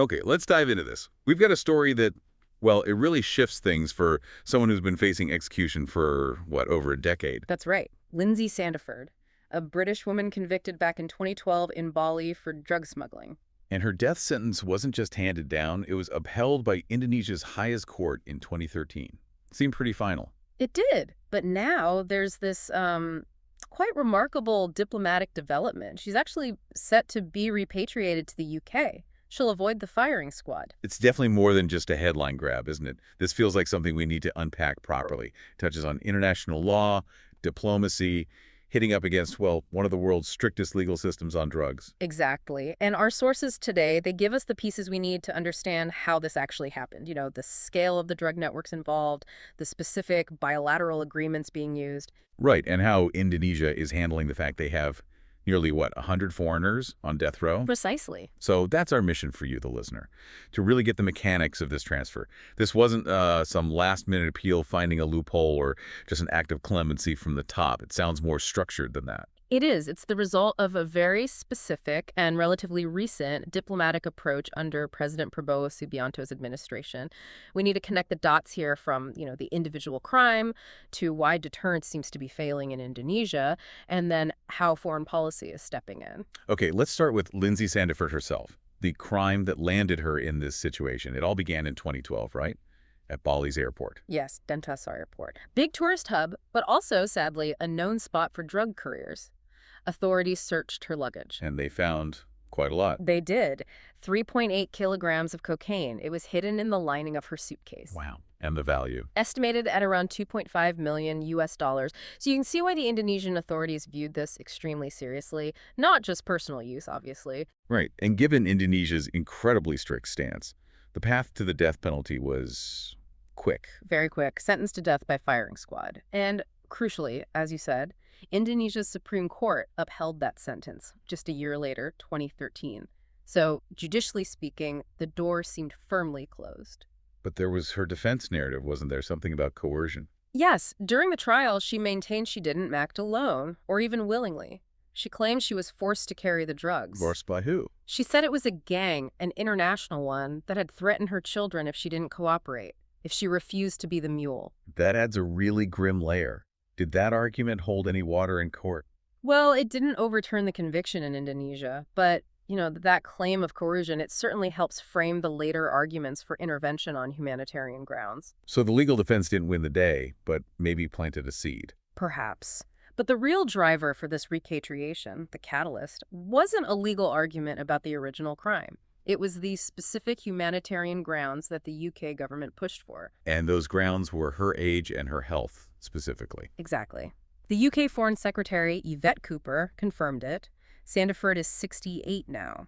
Okay, let's dive into this. We've got a story that, well, it really shifts things for someone who's been facing execution for, what, over a decade. That's right. Lindsay Sandiford, a British woman convicted back in 2012 in Bali for drug smuggling. And her death sentence wasn't just handed down, it was upheld by Indonesia's highest court in 2013. Seemed pretty final. It did. But now there's this quite remarkable diplomatic development. She's actually set to be repatriated to the UK. She'll avoid the firing squad. It's definitely more than just a headline grab, isn't it? This feels like something we need to unpack properly. It touches on international law, diplomacy, hitting up against, well, one of the world's strictest legal systems on drugs. Exactly. And our sources today, they give us the pieces we need to understand how this actually happened. You know, the scale of the drug networks involved, the specific bilateral agreements being used. Right, and how Indonesia is handling the fact they have nearly, what, 100 foreigners on death row? Precisely. So that's our mission for you, the listener, to really get the mechanics of this transfer. This wasn't some last-minute appeal finding a loophole or just an act of clemency from the top. It sounds more structured than that. It is. It's the result of a very specific and relatively recent diplomatic approach under President Prabowo Subianto's administration. We need to connect the dots here from, the individual crime to why deterrence seems to be failing in Indonesia, and then how foreign policy is stepping in. Okay, let's start with Lindsay Sandiford herself, the crime that landed her in this situation. It all began in 2012, right? At Bali's airport. Yes, Denpasar Airport. Big tourist hub, but also, sadly, a known spot for drug couriers. Authorities searched her luggage. And they found quite a lot. They did. 3.8 kilograms of cocaine. It was hidden in the lining of her suitcase. Wow. And the value. Estimated at around 2.5 million US dollars. So you can see why the Indonesian authorities viewed this extremely seriously. Not just personal use, obviously. Right. And given Indonesia's incredibly strict stance, the path to the death penalty was quick. Very quick. Sentenced to death by firing squad. And crucially, as you said, Indonesia's Supreme Court upheld that sentence just a year later, 2013. So, judicially speaking, the door seemed firmly closed. But there was her defense narrative, wasn't there? Something about coercion. Yes, during the trial, she maintained she didn't act alone, or even willingly. She claimed she was forced to carry the drugs. Forced by who? She said it was a gang, an international one, that had threatened her children if she didn't cooperate, if she refused to be the mule. That adds a really grim layer. Did that argument hold any water in court? Well, it didn't overturn the conviction in Indonesia, but, that claim of coercion, it certainly helps frame the later arguments for intervention on humanitarian grounds. So the legal defense didn't win the day, but maybe planted a seed. Perhaps. But the real driver for this repatriation, the catalyst, wasn't a legal argument about the original crime. It was these specific humanitarian grounds that the UK government pushed for. And those grounds were her age and her health, specifically. Exactly. The UK Foreign Secretary, Yvette Cooper, confirmed it. Sandiford is 68 now.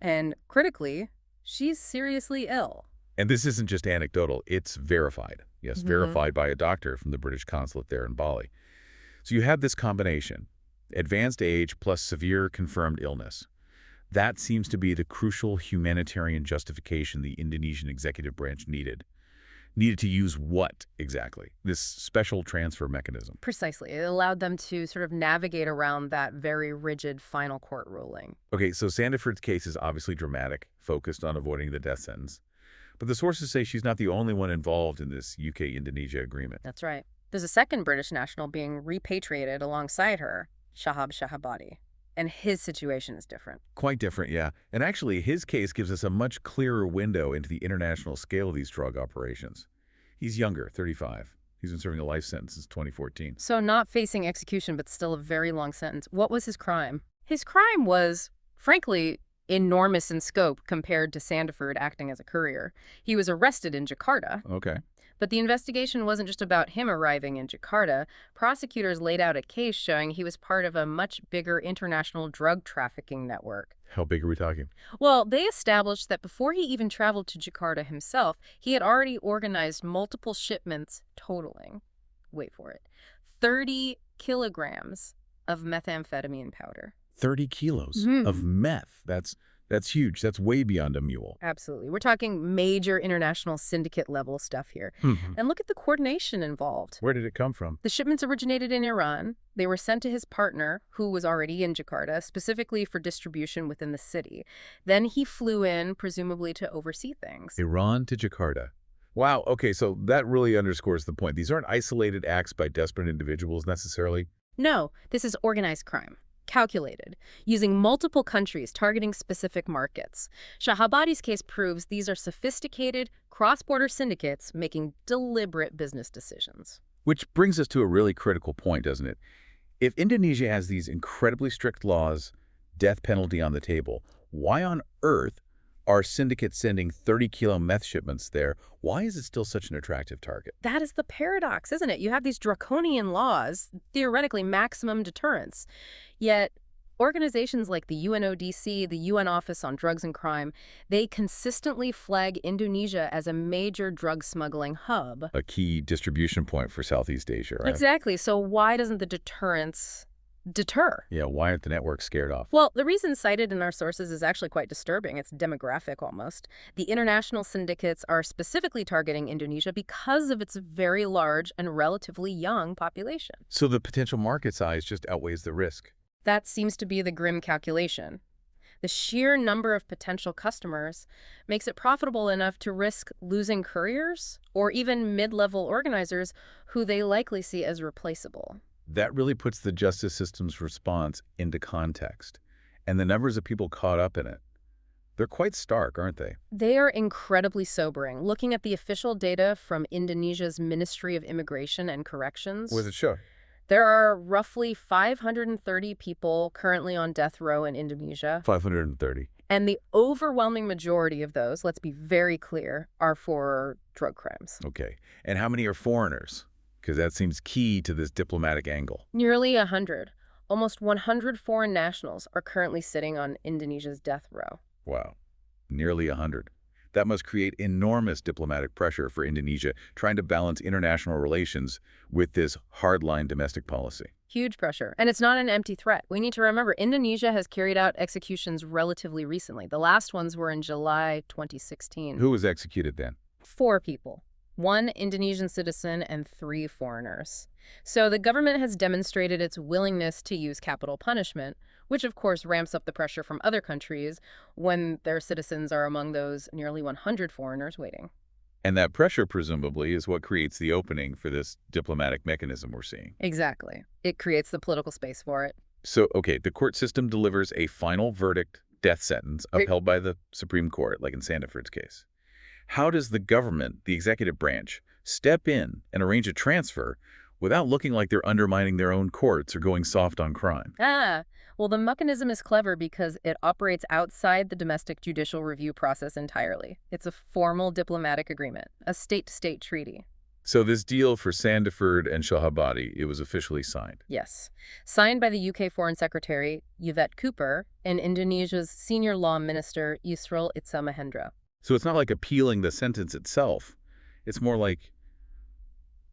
And critically, she's seriously ill. And this isn't just anecdotal, it's verified. Yes, verified by a doctor from the British consulate there in Bali. So you have this combination, advanced age plus severe confirmed illness. That seems to be the crucial humanitarian justification the Indonesian executive branch needed. Needed to use what exactly? This special transfer mechanism. Precisely. It allowed them to sort of navigate around that very rigid final court ruling. Okay, so Sandiford's case is obviously dramatic, focused on avoiding the death sentence. But the sources say she's not the only one involved in this UK-Indonesia agreement. That's right. There's a second British national being repatriated alongside her, Shahab Shahabadi. And his situation is different. Quite different, yeah. And actually, his case gives us a much clearer window into the international scale of these drug operations. He's younger, 35. He's been serving a life sentence since 2014. So not facing execution, but still a very long sentence. What was his crime? His crime was, frankly, enormous in scope compared to Sandiford acting as a courier. He was arrested in Jakarta. Okay. But the investigation wasn't just about him arriving in Jakarta. Prosecutors laid out a case showing he was part of a much bigger international drug trafficking network. How big are we talking? Well, they established that before he even traveled to Jakarta himself, he had already organized multiple shipments totaling, wait for it, 30 kilograms of methamphetamine powder. 30 kilos Mhm. of meth. That's That's huge. That's way beyond a mule. Absolutely. We're talking major international syndicate level stuff here. Mhm. And look at the coordination involved. Where did it come from? The shipments originated in Iran. They were sent to his partner, who was already in Jakarta, specifically for distribution within the city. Then he flew in, presumably to oversee things. Iran to Jakarta. Wow, okay, so that really underscores the point. These aren't isolated acts by desperate individuals necessarily. No, this is organized crime. Calculated, using multiple countries targeting specific markets. Shahabadi's case proves these are sophisticated, cross-border syndicates making deliberate business decisions. Which brings us to a really critical point, doesn't it? If Indonesia has these incredibly strict laws, death penalty on the table, why on earth are syndicates sending 30-kilo meth shipments there? Why is it still such an attractive target? That is the paradox, isn't it? You have these draconian laws, theoretically maximum deterrence. Yet organizations like the UNODC, the UN Office on Drugs and Crime, they consistently flag Indonesia as a major drug smuggling hub. A key distribution point for Southeast Asia, right? Exactly. So why doesn't the deterrence deter? Yeah, why aren't the networks scared off? Well, the reason cited in our sources is actually quite disturbing. It's demographic almost. The international syndicates are specifically targeting Indonesia because of its very large and relatively young population. So the potential market size just outweighs the risk. That seems to be the grim calculation. The sheer number of potential customers makes it profitable enough to risk losing couriers or even mid-level organizers who they likely see as replaceable. That really puts the justice system's response into context. And the numbers of people caught up in it, they're quite stark, aren't they? They are incredibly sobering. Looking at the official data from Indonesia's Ministry of Immigration and Corrections, What does it show? there are roughly 530 people currently on death row in Indonesia. 530. And the overwhelming majority of those, let's be very clear, are for drug crimes. Okay. And how many are foreigners? Because that seems key to this diplomatic angle. Nearly 100. Almost 100 foreign nationals are currently sitting on Indonesia's death row. Wow. Nearly 100. That must create enormous diplomatic pressure for Indonesia trying to balance international relations with this hardline domestic policy. Huge pressure. And it's not an empty threat. We need to remember Indonesia has carried out executions relatively recently. The last ones were in July 2016. Who was executed then? 4 people. 1 Indonesian citizen and 3 foreigners. So the government has demonstrated its willingness to use capital punishment, which of course ramps up the pressure from other countries when their citizens are among those nearly 100 foreigners waiting. And that pressure, presumably, is what creates the opening for this diplomatic mechanism we're seeing. Exactly. It creates the political space for it. So, okay, the court system delivers a final verdict, death sentence, upheld by the Supreme Court, like in Sandiford's case. How does the government, the executive branch, step in and arrange a transfer without looking like they're undermining their own courts or going soft on crime? Well, the mechanism is clever because it operates outside the domestic judicial review process entirely. It's a formal diplomatic agreement, a state-to-state treaty. So this deal for Sandiford and Shahabadi, it was officially signed. Yes. Signed by the UK Foreign Secretary, Yvette Cooper, and Indonesia's senior law minister, Yusril Iza Mahendra. So it's not like appealing the sentence itself. It's more like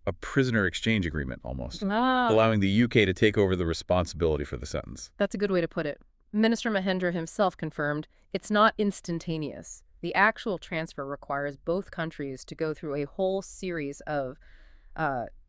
a prisoner exchange agreement almost, allowing the UK to take over the responsibility for the sentence. That's a good way to put it. Minister Mahendra himself confirmed it's not instantaneous. The actual transfer requires both countries to go through a whole series of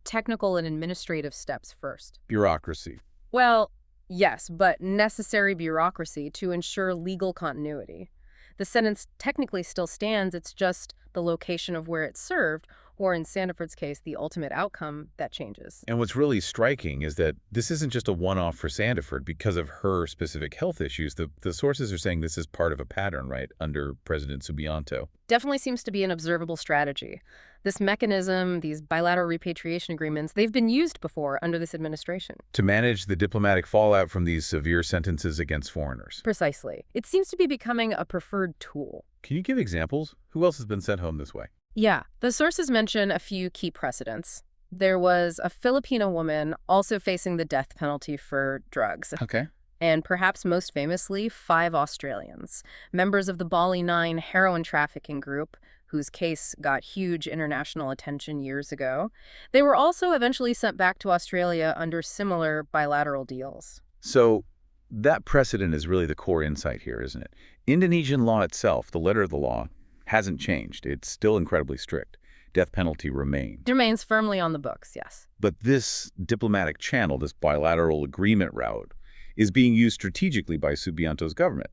technical and administrative steps first. Bureaucracy. Well, yes, but necessary bureaucracy to ensure legal continuity. The sentence technically still stands, it's just the location of where it's served, or in Sandiford's case, the ultimate outcome that changes. And what's really striking is that this isn't just a one-off for Sandiford because of her specific health issues. The sources are saying this is part of a pattern, right, under President Subianto. Definitely seems to be an observable strategy. This mechanism, these bilateral repatriation agreements, they've been used before under this administration. To manage the diplomatic fallout from these severe sentences against foreigners. Precisely. It seems to be becoming a preferred tool. Can you give examples? Who else has been sent home this way? Yeah, the sources mention a few key precedents. There was a Filipino woman also facing the death penalty for drugs. Okay. And perhaps most famously, 5 Australians, members of the Bali 9 heroin trafficking group, whose case got huge international attention years ago. They were also eventually sent back to Australia under similar bilateral deals. So That precedent is really the core insight here, isn't it? Indonesian law itself, the letter of the law, hasn't changed. It's still incredibly strict. Death penalty remains. It remains firmly on the books, yes. But this diplomatic channel, this bilateral agreement route, is being used strategically by Subianto's government.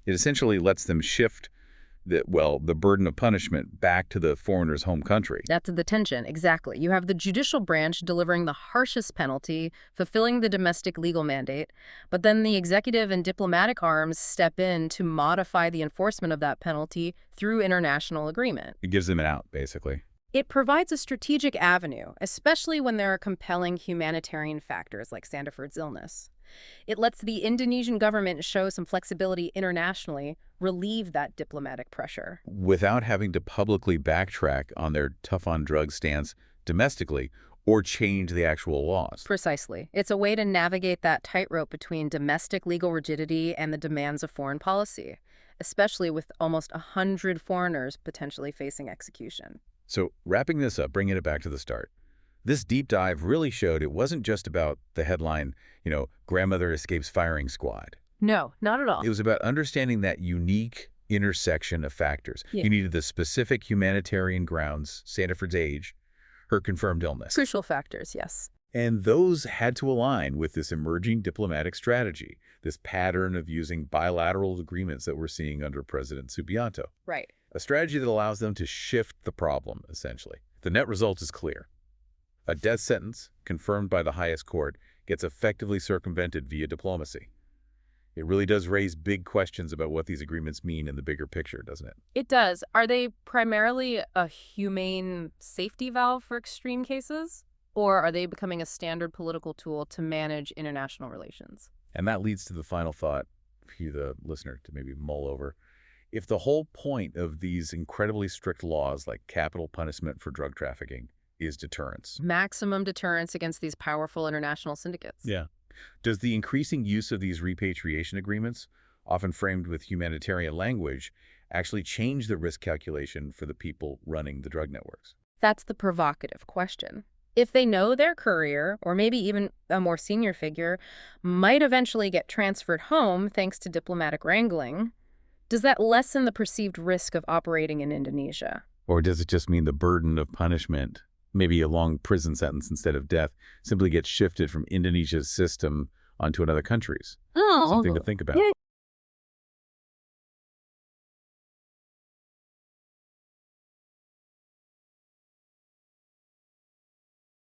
It essentially lets them shift the burden of punishment back to the foreigner's home country. That's the tension, exactly. You have the judicial branch delivering the harshest penalty, fulfilling the domestic legal mandate, but then the executive and diplomatic arms step in to modify the enforcement of that penalty through international agreement. It gives them an out, basically. It provides a strategic avenue, especially when there are compelling humanitarian factors like Sandiford's illness. It lets the Indonesian government show some flexibility internationally, relieve that diplomatic pressure. Without having to publicly backtrack on their tough-on-drugs stance domestically or change the actual laws. Precisely. It's a way to navigate that tightrope between domestic legal rigidity and the demands of foreign policy, especially with almost 100 foreigners potentially facing execution. So, wrapping this up, bringing it back to the start. This deep dive really showed it wasn't just about the headline, grandmother escapes firing squad. No, not at all. It was about understanding that unique intersection of factors. Yeah. You needed the specific humanitarian grounds, Sandiford's age, her confirmed illness. Crucial factors, yes. And those had to align with this emerging diplomatic strategy, this pattern of using bilateral agreements that we're seeing under President Subianto. Right. A strategy that allows them to shift the problem, essentially. The net result is clear. A death sentence, confirmed by the highest court, gets effectively circumvented via diplomacy. It really does raise big questions about what these agreements mean in the bigger picture, doesn't it? It does. Are they primarily a humane safety valve for extreme cases? Or are they becoming a standard political tool to manage international relations? And that leads to the final thought for you, the listener, to maybe mull over. If the whole point of these incredibly strict laws, like capital punishment for drug trafficking, is deterrence. Maximum deterrence against these powerful international syndicates. Yeah. Does the increasing use of these repatriation agreements, often framed with humanitarian language, actually change the risk calculation for the people running the drug networks? That's the provocative question. If they know their courier, or maybe even a more senior figure, might eventually get transferred home thanks to diplomatic wrangling, does that lessen the perceived risk of operating in Indonesia? Or does it just mean the burden of punishment, maybe a long prison sentence instead of death, simply gets shifted from Indonesia's system onto another country's? Oh, something to think about. Yeah.